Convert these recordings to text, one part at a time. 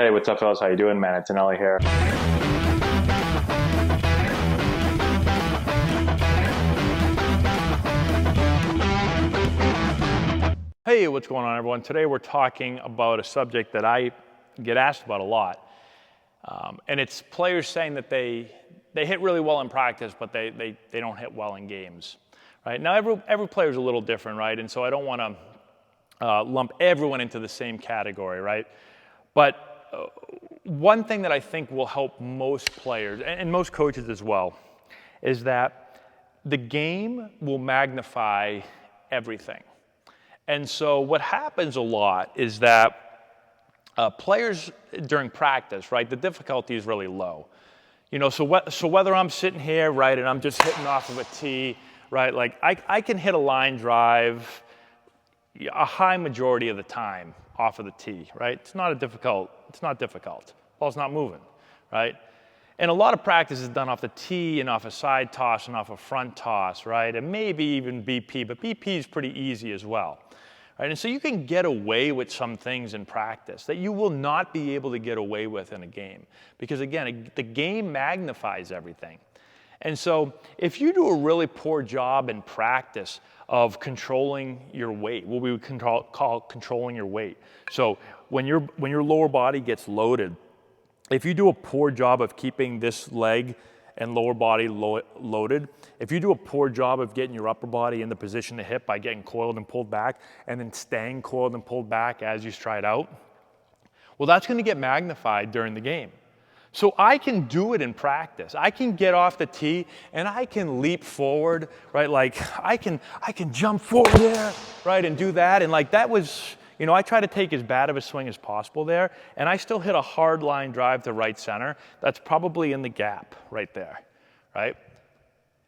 Hey, what's up, fellas? How you doing, man? Antonelli here. Hey, what's going on, everyone? Today we're talking about a subject that I get asked about a lot, and it's players saying that they hit really well in practice, but they don't hit well in games, right? Now, every player is a little different, right? And so I don't want to lump everyone into the same category, right? But one thing that I think will help most players, and most coaches as well, is that the game will magnify everything. And so what happens a lot is that players during practice, right, the difficulty is really low. So whether I'm sitting here, right, and I'm just hitting off of a tee, right, like I can hit a line drive a high majority of the time off of the tee, right? It's not difficult. Ball's not moving, right? And a lot of practice is done off the tee and off a side toss and off a front toss, right? And maybe even BP, but BP is pretty easy as well. Right? And so you can get away with some things in practice that you will not be able to get away with in a game. Because again, the game magnifies everything. And so if you do a really poor job in practice of controlling your weight, what we would call controlling your weight. So when your lower body gets loaded, if you do a poor job of keeping this leg and lower body loaded, if you do a poor job of getting your upper body in the position to hit by getting coiled and pulled back and then staying coiled and pulled back as you stride out, well, that's going to get magnified during the game. So I can do it in practice. I can get off the tee and I can leap forward, right? Like I can jump forward there, right, and do that. And like that was, I try to take as bad of a swing as possible there, and I still hit a hard line drive to right center. That's probably in the gap right there, right?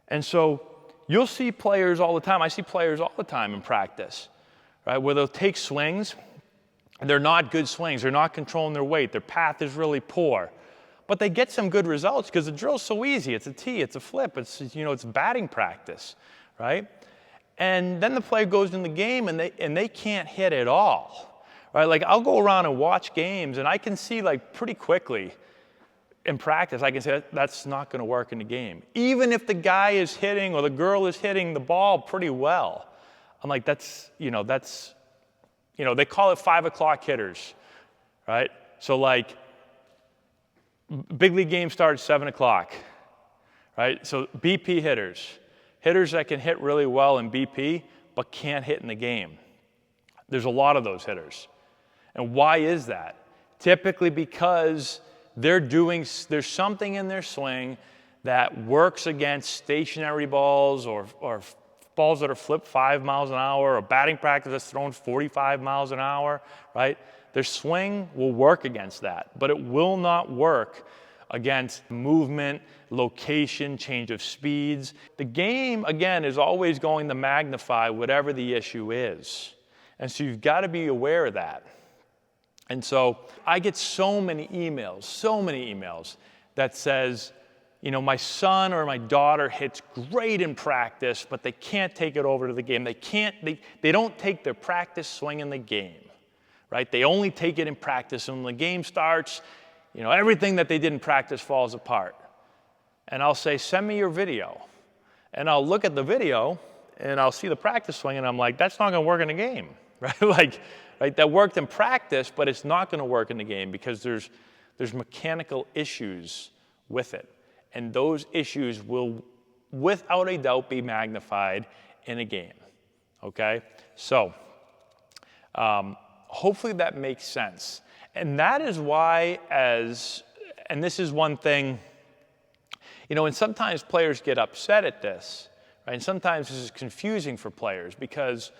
And so you'll see players all the time. I see players all the time in practice, right, where they'll take swings. They're not good swings. They're not controlling their weight. Their path is really poor. But they get some good results because the drill's so easy. It's a tee, it's a flip, it's batting practice, right? And then the player goes in the game and they can't hit at all, right? Like I'll go around and watch games and I can see like pretty quickly in practice, I can say that's not going to work in the game. Even if the guy is hitting or the girl is hitting the ball pretty well, I'm like, they call it 5 o'clock hitters, right? So like big league game starts 7 o'clock, right? So BP hitters that can hit really well in BP but can't hit in the game. There's a lot of those hitters. And why is that? Typically because there's something in their swing that works against stationary balls or balls that are flipped 5 miles an hour or batting practice that's thrown 45 miles an hour, right? Their swing will work against that, but it will not work against movement, location, change of speeds. The game, again, is always going to magnify whatever the issue is. And so you've got to be aware of that. And so I get so many emails that says, my son or my daughter hits great in practice, but they can't take it over to the game. They don't take their practice swing in the game, right? They only take it in practice. And when the game starts, everything that they did in practice falls apart. And I'll say, send me your video. And I'll look at the video and I'll see the practice swing and I'm like, that's not going to work in the game, right? Right? That worked in practice, but it's not going to work in the game because there's mechanical issues with it. And those issues will, without a doubt, be magnified in a game, okay? So hopefully that makes sense. And that is why and this is one thing, and sometimes players get upset at this, right? And sometimes this is confusing for players because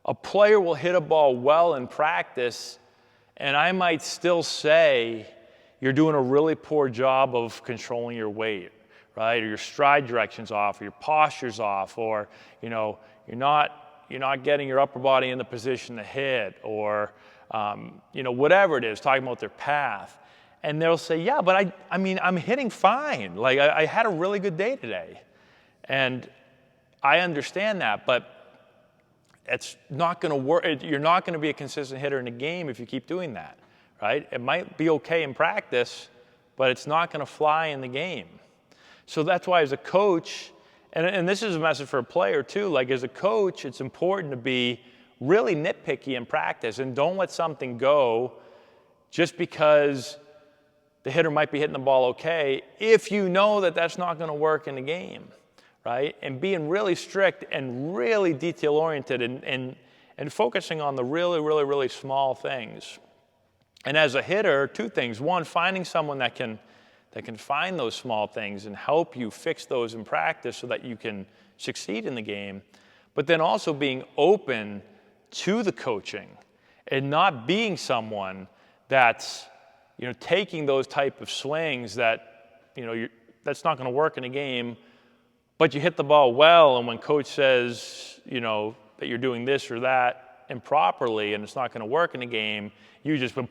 a player will hit a ball well in practice, and I might still say you're doing a really poor job of controlling your weight, right? Or your stride direction's off, or your posture's off, or you're not getting your upper body in the position to hit, or whatever it is, talking about their path. And they'll say, yeah, but I'm hitting fine. Like I had a really good day today. And I understand that, but it's not going to work. You're not going to be a consistent hitter in a game if you keep doing that, right? It might be okay in practice, but it's not going to fly in the game. So that's why as a coach, and this is a message for a player too, like as a coach, it's important to be really nitpicky in practice and don't let something go just because the hitter might be hitting the ball okay if you know that that's not going to work in the game, right? And being really strict and really detail-oriented and focusing on the really, really, really small things. And as a hitter, two things. One, finding someone that can find those small things and help you fix those in practice so that you can succeed in the game. But then also being open to the coaching and not being someone that's, taking those type of swings that, that's not going to work in a game, but you hit the ball well, and when coach says, that you're doing this or that improperly and it's not going to work in a game, you just go,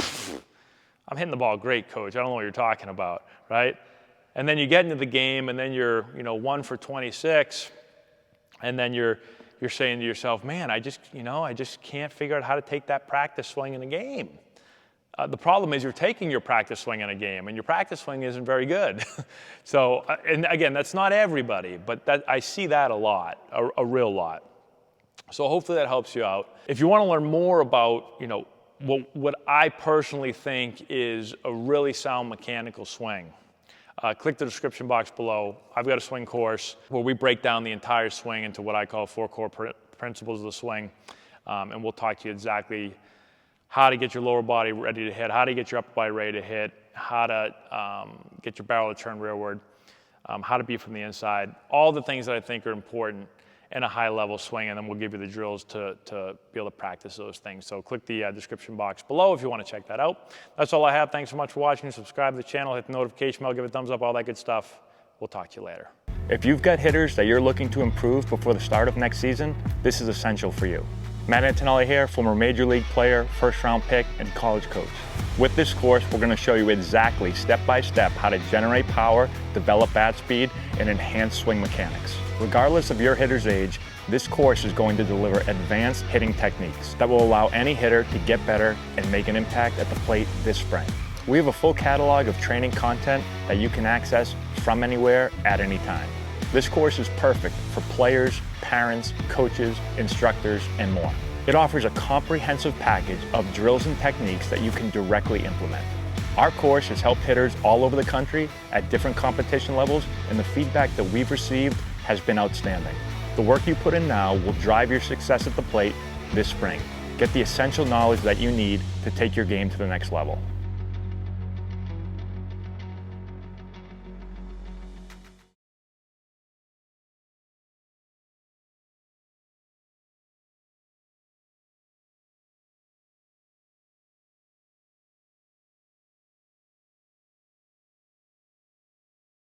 I'm hitting the ball great, coach. I don't know what you're talking about, right? And then you get into the game, and then you're, 1 for 26, and then you're saying to yourself, man, I just can't figure out how to take that practice swing in a game. The problem is you're taking your practice swing in a game, and your practice swing isn't very good. So, and again, that's not everybody, but I see that a lot, a real lot. So hopefully that helps you out. If you want to learn more about, what I personally think is a really sound mechanical swing, click the description box below. I've got a swing course where we break down the entire swing into what I call 4 core principles of the swing, and we'll talk to you exactly how to get your lower body ready to hit, how to get your upper body ready to hit, how to get your barrel to turn rearward, how to be from the inside, all the things that I think are important in a high-level swing, and then we'll give you the drills to be able to practice those things. So click the description box below if you want to check that out. That's all I have. Thanks so much for watching. Subscribe to the channel, hit the notification bell, give it a thumbs up, all that good stuff. We'll talk to you later. If you've got hitters that you're looking to improve before the start of next season, this is essential for you. Matt Antonelli here, former Major League player, first-round pick, and college coach. With this course, we're going to show you exactly, step-by-step, how to generate power, develop bat speed, and enhance swing mechanics. Regardless of your hitter's age, this course is going to deliver advanced hitting techniques that will allow any hitter to get better and make an impact at the plate this spring. We have a full catalog of training content that you can access from anywhere at any time. This course is perfect for players, parents, coaches, instructors, and more. It offers a comprehensive package of drills and techniques that you can directly implement. Our course has helped hitters all over the country at different competition levels, and the feedback that we've received has been outstanding. The work you put in now will drive your success at the plate this spring. Get the essential knowledge that you need to take your game to the next level.